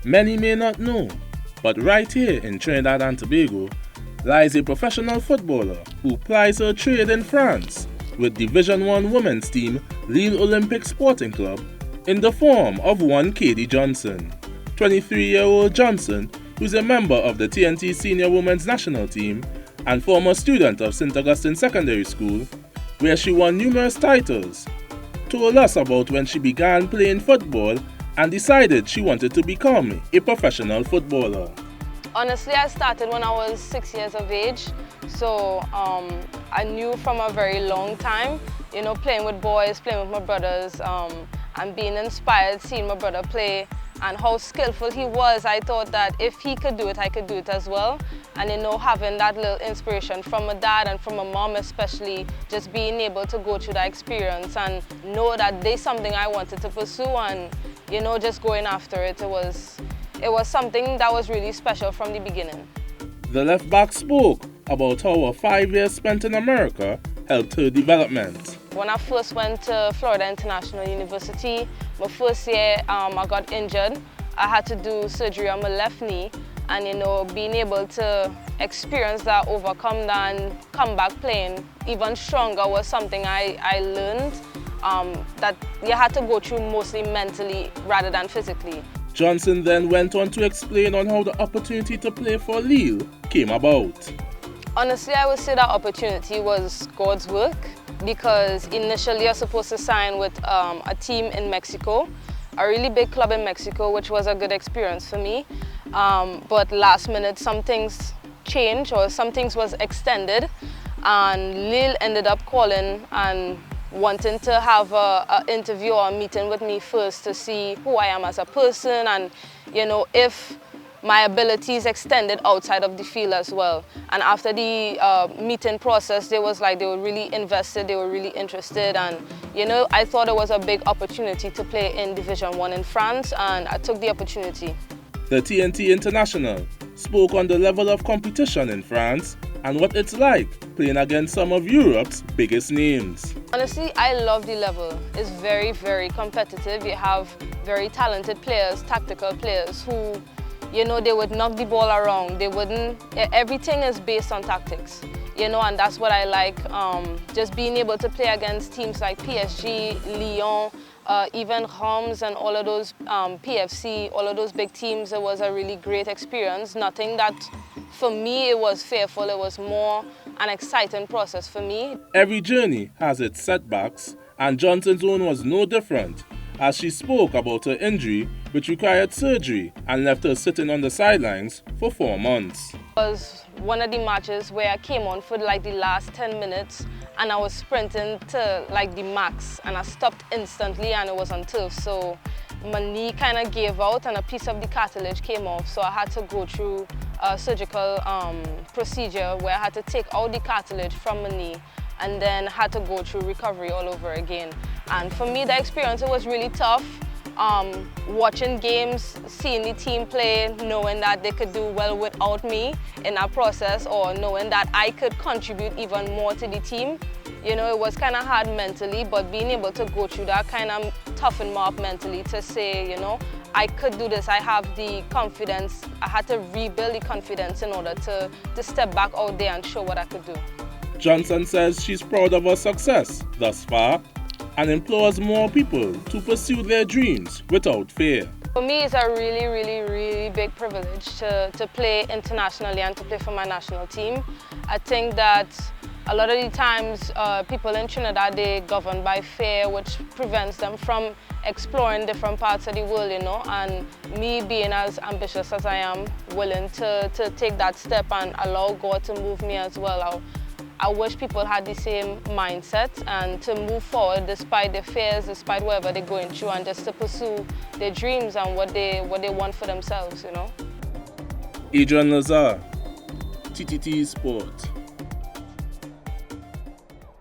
Many may not know, but right here in Trinidad and Tobago lies a professional footballer who plies her trade in France with Division 1 women's team Lille Olympique Sporting Club in the form of one Kedie Johnson. 23-year-old Johnson, who is a member of the TNT Senior Women's National Team and former student of St. Augustine Secondary School, where she won numerous titles, told us about when she began playing football and decided she wanted to become a professional footballer. Honestly, I started when I was 6 years of age, so I knew from a very long time, playing with boys, playing with my brothers, and being inspired, seeing my brother play and how skillful he was. I thought that if he could do it, I could do it as well. And having that little inspiration from my dad and from my mom especially, just being able to go through that experience and know that there's something I wanted to pursue and, just going after it, it was something that was really special from the beginning. The left back spoke about how her 5 years spent in America helped her development. When I first went to Florida International University, my first year I got injured. I had to do surgery on my left knee, and being able to experience that, overcome that and come back playing even stronger was something I learned that you had to go through mostly mentally rather than physically. Johnson then went on to explain on how the opportunity to play for Lille came about. Honestly, I would say that opportunity was God's work, because initially I was supposed to sign with a team in Mexico, a really big club in Mexico, which was a good experience for me. But last minute some things changed, or some things was extended, and Lille ended up calling and wanting to have an interview or a meeting with me first to see who I am as a person and if my abilities extended outside of the field as well. And after the meeting process, they were really invested, they were really interested, and I thought it was a big opportunity to play in Division 1 in France, and I took the opportunity. The TNT International spoke on the level of competition in France and what it's like playing against some of Europe's biggest names. Honestly, I love the level. It's very, very competitive. You have very talented players, tactical players who they would knock the ball around. Everything is based on tactics, and that's what I like. Just being able to play against teams like PSG, Lyon, even Havre and all of those PFC, all of those big teams, it was a really great experience. Nothing that, for me, it was fearful. It was more an exciting process for me. Every journey has its setbacks, and Johnson's own was no different, as she spoke about her injury, which required surgery and left her sitting on the sidelines for 4 months. It was one of the matches where I came on for the last 10 minutes and I was sprinting to the max, and I stopped instantly and it was on turf. So my knee kind of gave out and a piece of the cartilage came off. So I had to go through a surgical procedure where I had to take out the cartilage from my knee and then had to go through recovery all over again. And for me, the experience, it was really tough. Watching games, seeing the team play, knowing that they could do well without me in that process, or knowing that I could contribute even more to the team. It was kind of hard mentally, but being able to go through that kind of toughened me up mentally to say, I could do this, I have the confidence. I had to rebuild the confidence in order to step back out there and show what I could do. Johnson says she's proud of her success thus far and implores more people to pursue their dreams without fear. For me, it's a really, really, really big privilege to play internationally and to play for my national team. I think that a lot of the times people in Trinidad, they're governed by fear, which prevents them from exploring different parts of the world, and me being as ambitious as I am, willing to take that step and allow God to move me as well. I wish people had the same mindset and to move forward despite their fears, despite whatever they're going through, and just to pursue their dreams and what they want for themselves, Adrian Lazar, TTT Sport.